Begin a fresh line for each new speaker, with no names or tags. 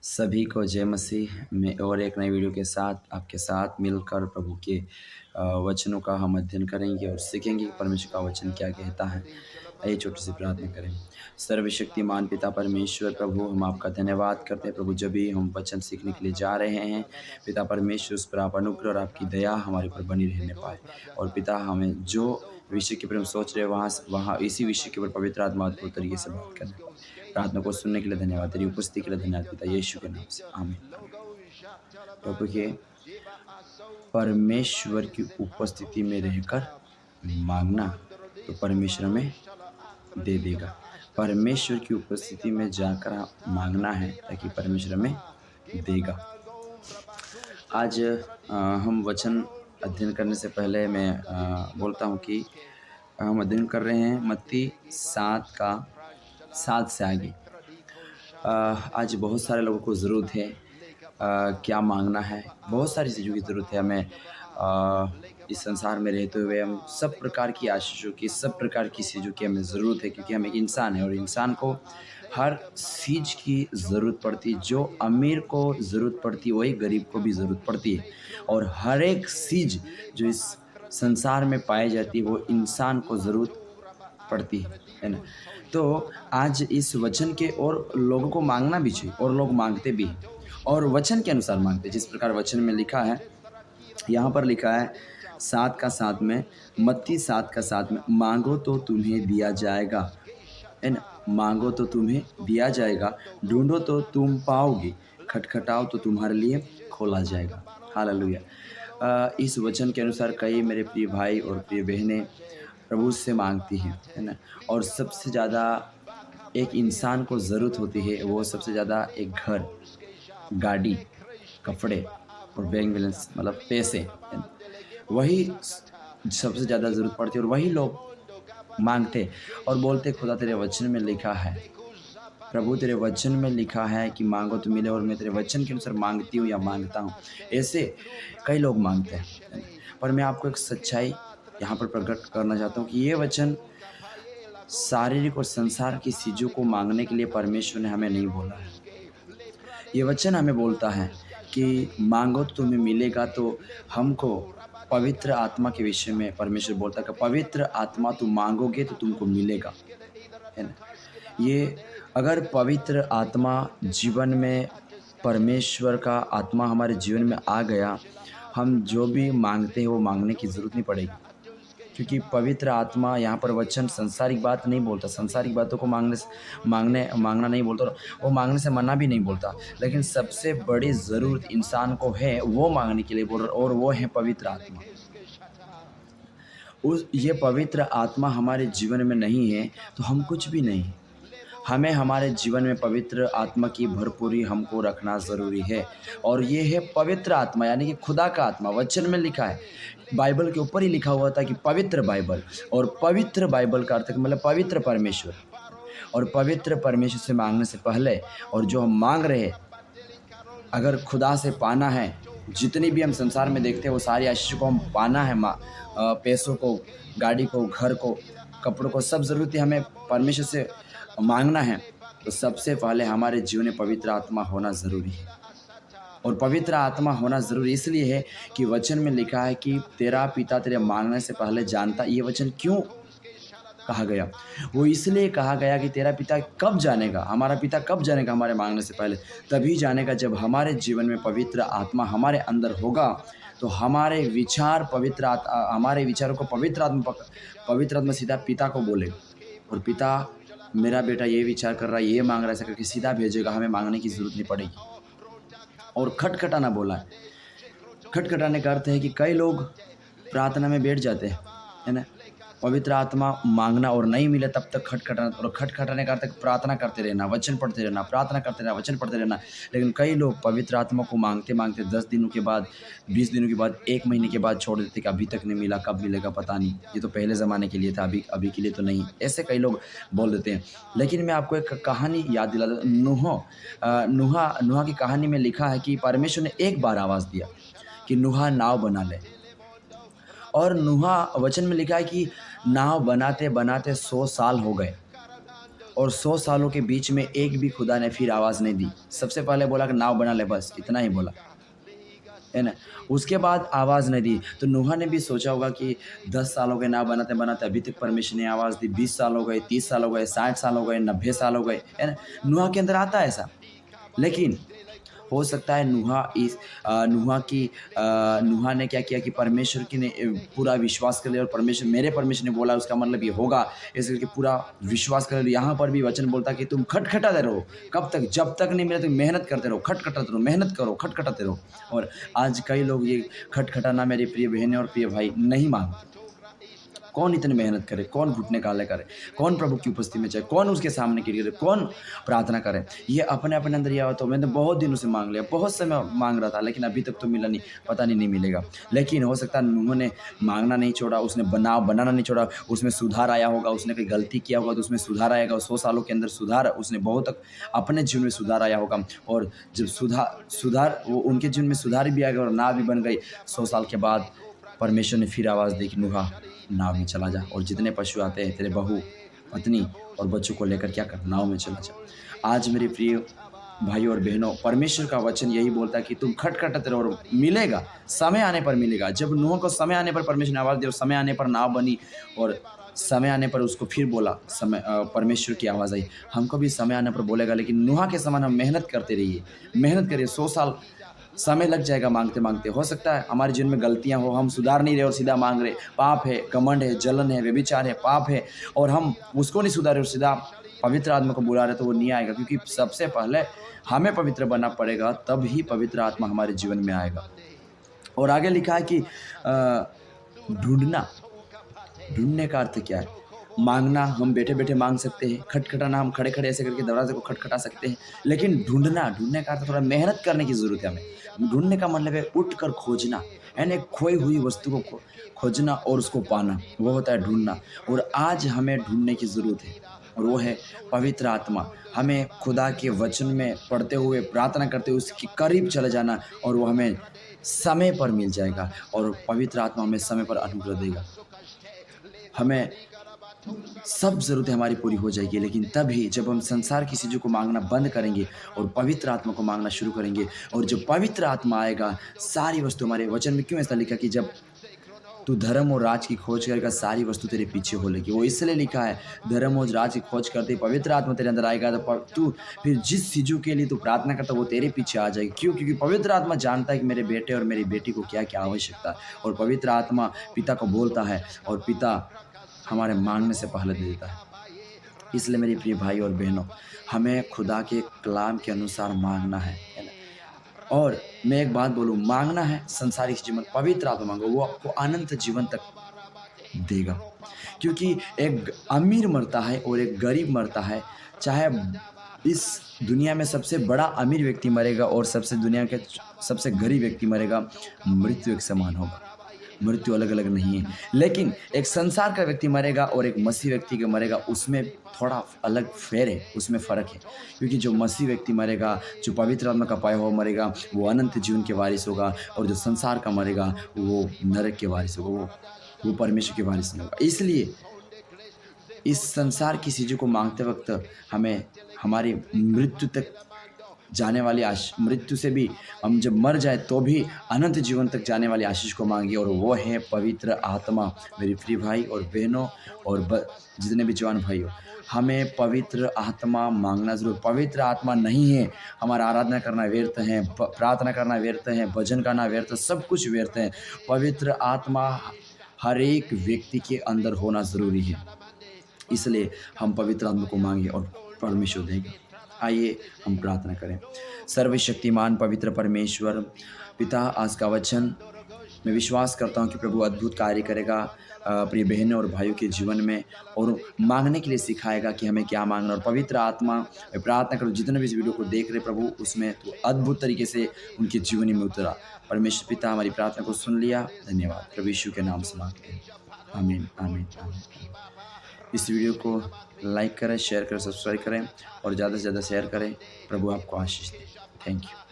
सभी को जय मसीह में और एक नई वीडियो के साथ आपके साथ मिलकर प्रभु के वचनों का हम अध्ययन करेंगे और सीखेंगे कि परमेश्वर का वचन क्या कहता है। आइए छोटी सी प्रार्थना करें। सर्वशक्तिमान पिता परमेश्वर प्रभु, हम आपका धन्यवाद करते हैं प्रभु, जब भी हम वचन सीखने के लिए जा रहे हैं पिता परमेश्वर, उस पर आप अनुग्रह और आपकी दया हमारे ऊपर बनी रहने पाए। और पिता, हमें जो विषय के ऊपर हम सोच रहे हैं वहाँ इसी विषय के ऊपर पवित्र आत्मा अद्भुत तरीके से बात करने पाए। प्रार्थना को सुनने के लिए धन्यवाद, तेरी उपस्थिति के लिए धन्यवाद पिता यीशु के नाम से, आमीन। प्रभु के परमेश्वर की उपस्थिति में रहकर मांगना तो परमेश्वर हमें दे देगा। परमेश्वर की उपस्थिति में जाकर मांगना है ताकि परमेश्वर हमें देगा। आज हम वचन अध्ययन करने से पहले मैं बोलता हूँ कि हम अध्ययन कर रहे हैं मत्ती 7 से आगे। आज बहुत सारे लोगों को ज़रूरत है क्या मांगना है, बहुत सारी चीज़ों की ज़रूरत है हमें। इस संसार में रहते हुए हम सब प्रकार की आशीषों की, सब प्रकार की चीज़ों की हमें ज़रूरत है, क्योंकि हम एक इंसान है और इंसान को हर चीज़ की ज़रूरत पड़ती है। जो अमीर को ज़रूरत पड़ती है वही गरीब को भी ज़रूरत पड़ती है। और हर एक चीज़ जो इस संसार में पाई जाती है वो इंसान को ज़रूरत पड़ती है ना। तो आज इस वचन के, और लोगों को मांगना भी चाहिए और लोग मांगते भी हैं और वचन के अनुसार मांगते हैं। जिस प्रकार वचन में लिखा है, यहाँ पर लिखा है 7 में, मत्ती 7 में, मांगो तो तुम्हें दिया जाएगा, है ना। मांगो तो तुम्हें दिया जाएगा, ढूंढो तो तुम पाओगे, खटखटाओ तो तुम्हारे लिए खोला जाएगा। हालेलुया। इस वचन के अनुसार कई मेरे प्रिय भाई और प्रिय बहनें प्रभु से मांगती हैं, है ना। और सबसे ज़्यादा एक इंसान को ज़रूरत होती है, वो सबसे ज़्यादा एक घर, गाड़ी, कपड़े और बैंक बैलेंस, मतलब पैसे, है ना। वही सबसे ज़्यादा ज़रूरत पड़ती है और वही लोग मांगते और बोलते, खुदा तेरे वचन में लिखा है, प्रभु तेरे वचन में लिखा है कि मांगो तो मिले, और मैं तेरे वचन के अनुसार मांगती हूँ या मांगता हूँ। ऐसे कई लोग मांगते हैं, है ना। पर मैं आपको एक सच्चाई यहाँ पर प्रकट करना चाहता हूँ कि ये वचन शारीरिक और संसार की चीज़ों को मांगने के लिए परमेश्वर ने हमें नहीं बोला है। ये वचन हमें बोलता है कि मांगो तो तुम्हें मिलेगा। तो हमको पवित्र आत्मा के विषय में परमेश्वर बोलता है कि पवित्र आत्मा तुम मांगोगे तो तुमको मिलेगा, है ना। ये अगर पवित्र आत्मा जीवन में, परमेश्वर का आत्मा हमारे जीवन में आ गया, हम जो भी मांगते हैं वो मांगने की ज़रूरत नहीं पड़ेगी, क्योंकि पवित्र आत्मा, यहाँ पर वचन संसारिक बात नहीं बोलता, संसारिक बातों को मांगना नहीं बोलता, वो मांगने से मना भी नहीं बोलता। लेकिन सबसे बड़ी ज़रूरत इंसान को है वो मांगने के लिए बोल रहा, और वो है पवित्र आत्मा। ये पवित्र आत्मा हमारे जीवन में नहीं है तो हम कुछ भी नहीं। हमें हमारे जीवन में पवित्र आत्मा की भरपूरी हमको रखना ज़रूरी है। और ये है पवित्र आत्मा, यानी कि खुदा का आत्मा। वचन में लिखा है, बाइबल के ऊपर ही लिखा हुआ था कि पवित्र बाइबल, और पवित्र बाइबल का अर्थ मतलब पवित्र परमेश्वर। और पवित्र परमेश्वर से मांगने से पहले, और जो हम मांग रहे हैं, अगर खुदा से पाना है, जितनी भी हम संसार में देखते हैं वो सारी आशीष को हम पाना है, पैसों को, गाड़ी को, घर को, कपड़ों को, सब ज़रूरतें हमें परमेश्वर से मांगना है, तो सबसे पहले हमारे जीवन में पवित्र आत्मा होना ज़रूरी है। और पवित्र आत्मा होना ज़रूरी इसलिए है कि वचन में लिखा है कि तेरा पिता तेरे मांगने से पहले जानता। ये वचन क्यों कहा गया? वो इसलिए कहा गया कि तेरा पिता कब जानेगा, हमारा पिता कब जानेगा हमारे मांगने से पहले? तभी जानेगा जब हमारे जीवन में पवित्र आत्मा हमारे अंदर होगा। तो हमारे विचारों को पवित्र आत्मा सीधा पिता को बोलेगा, और पिता, मेरा बेटा ये विचार कर रहा है, ये मांग रहा है, ऐसा करके सीधा भेजेगा, हमें मांगने की ज़रूरत नहीं पड़ेगी। और खटखटाना बोला है। खटखटाने का अर्थ है कि कई लोग प्रार्थना में बैठ जाते हैं, है ना। पवित्र आत्मा मांगना और नहीं मिले तब तक खटखटाना, और खटखटाने का अर्थ है प्रार्थना करते रहना, वचन पढ़ते रहना, प्रार्थना करते रहना, वचन पढ़ते रहना। लेकिन कई लोग पवित्र आत्मा को मांगते मांगते 10 दिनों के बाद, 20 दिनों के बाद, 1 महीने के बाद छोड़ देते कि अभी तक नहीं मिला, कब मिलेगा पता नहीं, ये तो पहले ज़माने के लिए था, अभी के लिए तो नहीं। ऐसे कई लोग बोल देते हैं। लेकिन मैं आपको एक कहानी याद दिला दूँ। नूहा की कहानी में लिखा है कि परमेश्वर ने एक बार आवाज़ दिया कि नूहा नाव बना ले। और नूहा, वचन में लिखा है कि नाव बनाते बनाते 100 साल हो गए। और 100 सालों के बीच में एक भी खुदा ने फिर आवाज़ नहीं दी। सबसे पहले बोला कि नाव बना ले, बस इतना ही बोला, है ना? उसके बाद आवाज़ नहीं दी। तो नूह ने भी सोचा होगा कि 10 साल हो गए नाव बनाते-बनाते, अभी तक परमेश्वर ने आवाज़ दी। 20 साल हो गए, 30 साल हो गए, 60 साल हो गए, 90 साल हो गए, है ना? नूह के अंदर आता है ऐसा। लेकिन हो सकता है नूहा ने क्या किया कि परमेश्वर की ने पूरा विश्वास कर लिया, और परमेश्वर ने बोला उसका मतलब ये होगा, ऐसे करके पूरा विश्वास कर लिया। यहाँ पर भी वचन बोलता है कि तुम खटखटाते रहो। कब तक? जब तक नहीं मिले तुम मेहनत करते रहो, खटखटाते रहो, मेहनत करो, खटखटाते रहो। और आज कई लोग ये खटखटाना, मेरी प्रिय बहनें और प्रिय भाई, नहीं मांगते। कौन इतनी मेहनत करे, कौन घुटने काले करे, कौन प्रभु की उपस्थिति में जाए, कौन उसके सामने गिरे, कौन प्रार्थना करे। ये अपने अपने अंदर ये तो मैंने बहुत दिनों से मांग लिया, बहुत समय मांग रहा था, लेकिन अभी तक तो मिला नहीं, पता नहीं मिलेगा। लेकिन हो सकता है उन्होंने मांगना नहीं छोड़ा, उसने बनाना नहीं छोड़ा, उसमें सुधार आया होगा, उसने कोई गलती किया होगा तो उसमें सुधार आएगा। 100 सालों के अंदर सुधार, उसने बहुत तक अपने जीवन में सुधार आया होगा। और जब सुधार वो उनके जीवन में सुधार भी आ गया और नाव भी बन गई। 100 साल के बाद परमेश्वर ने फिर आवाज़ दी कि नूहा, नाव में चला जा, और जितने पशु आते हैं तेरे बहू, पत्नी और बच्चों को लेकर क्या कर, नाव में चला जा। आज मेरे प्रिय भाइयों और बहनों, परमेश्वर का वचन यही बोलता है कि तुम खटखटाते रहो और मिलेगा, समय आने पर मिलेगा। जब नूह को समय आने पर परमेश्वर ने आवाज़ दी और समय आने पर नाव बनी, और समय आने पर उसको फिर बोला, परमेश्वर की आवाज़ आई। हमको भी समय आने पर बोलेगा, लेकिन नूह के समान हम मेहनत करते रहिए, मेहनत करिए। 100 साल समय लग जाएगा माँगते-माँगते। हो सकता है हमारे जीवन में गलतियाँ हो, हम सुधार नहीं रहे और सीधा माँग रहे। पाप है, घमंड है, जलन है, व्यभिचार है, पाप है, और हम उसको नहीं सुधारे और सीधा पवित्र आत्मा को बुला रहे, तो वो नहीं आएगा। क्योंकि सबसे पहले हमें पवित्र बनना पड़ेगा, तब ही पवित्र आत्मा हमारे जीवन में आएगा। और आगे लिखा है कि ढूँढना, ढूँढने का अर्थ क्या है? माँगना हम बैठे-बैठे माँग सकते हैं, खटखटाना हम खड़े-खड़े ऐसे करके दरवाज़े को खटखटा सकते हैं। लेकिन ढूँढने का अर्थ थोड़ा मेहनत करने की ज़रूरत है हमें। ढूँढने का मतलब है उठकर खोजना, यानी खोई हुई वस्तु को खोजना और उसको पाना, वो होता है ढूँढना। और आज हमें ढूँढने की ज़रूरत है, और वो है पवित्र आत्मा। हमें खुदा के वचन में पढ़ते हुए, प्रार्थना करते हुए उसके करीब चले जाना, और वो हमें समय पर मिल जाएगा, और पवित्र आत्मा हमें समय पर अनुग्रह देगा। हमें सब ज़रूरतें हमारी पूरी हो जाएगी, लेकिन तभी जब हम संसार की चीज़ों को माँगना बंद करेंगे और पवित्र आत्मा को माँगना शुरू करेंगे। और जब पवित्र आत्मा आएगा, सारी वस्तु, हमारे वचन में क्यों ऐसा लिखा कि जब तू धर्म और राज की खोज करेगा, सारी वस्तु तेरे पीछे हो लेगी। वो इसलिए लिखा है, धर्म और राज की खोज करते ही पवित्र आत्मा तेरे अंदर आएगा, तो तू फिर जिस चीज़ों के लिए तू प्रार्थना करता है वो तेरे पीछे आ जाएगी। क्यों? क्योंकि पवित्र आत्मा जानता है कि मेरे बेटे और मेरी बेटी को क्या-क्या आवश्यकता है, और पवित्र आत्मा पिता को बोलता है, और पिता हमारे माँगने से पहले दे देता है। इसलिए मेरे प्रिय भाई और बहनों, हमें खुदा के कलाम के अनुसार माँगना है ना? और मैं एक बात बोलूँ, माँगना है संसारिक जीवन, पवित्र आत्मा माँगो, वो आपको अनंत जीवन तक देगा। क्योंकि एक अमीर मरता है और एक गरीब मरता है, चाहे इस दुनिया में सबसे बड़ा अमीर व्यक्ति मरेगा और दुनिया के सबसे गरीब व्यक्ति मरेगा, मृत्यु एक समान होगा। मृत्यु अलग-अलग नहीं है। लेकिन एक संसार का व्यक्ति मरेगा और एक मसीह व्यक्ति का मरेगा, उसमें थोड़ा अलग फेर है, उसमें फ़र्क है। क्योंकि जो मसीह व्यक्ति मरेगा, जो पवित्र आत्मा का पाया हुआ मरेगा, वो अनंत जीवन के वारिस होगा, और जो संसार का मरेगा, वो नरक के वारिस होगा, वो परमेश्वर के वारिस नहीं होगा। इसलिए इस संसार की चीज़ों को माँगते वक़्त हमें हमारी मृत्यु तक जाने वाली मृत्यु से भी, हम जब मर जाए तो भी अनंत जीवन तक जाने वाली आशीष को मांगिए, और वो है पवित्र आत्मा। मेरे प्रिय भाई और बहनों, और जितने भी जवान भाई हो, हमें पवित्र आत्मा मांगना ज़रूर। पवित्र आत्मा नहीं है, हमारा आराधना करना व्यर्थ है, प्रार्थना करना व्यर्थ है, भजन गाना व्यर्थ है, सब कुछ व्यर्थ है। पवित्र आत्मा हर एक व्यक्ति के अंदर होना ज़रूरी है। इसलिए हम पवित्र आत्मा को मांगे और परमेश्वर देगा। आइए हम प्रार्थना करें। सर्वशक्तिमान पवित्र परमेश्वर पिता, आज का वचन मैं विश्वास करता हूँ कि प्रभु अद्भुत कार्य करेगा प्रिय बहनों और भाइयों के जीवन में, और मांगने के लिए सिखाएगा कि हमें क्या मांगना। और पवित्र आत्मा, मैं प्रार्थना करूँ जितने भी इस वीडियो को देख रहे प्रभु, उसमें तो अद्भुत तरीके से उनके जीवन में उतरा। परमेश्वर पिता, हमारी प्रार्थना को सुन लिया, धन्यवाद। प्रभु यीशु के नाम से मांगते हैं, आमीन आमीन आमीन। इस वीडियो को लाइक करें, शेयर करें, सब्सक्राइब करें, और ज़्यादा से ज़्यादा शेयर करें। प्रभु आपको आशीष दे। Thank you.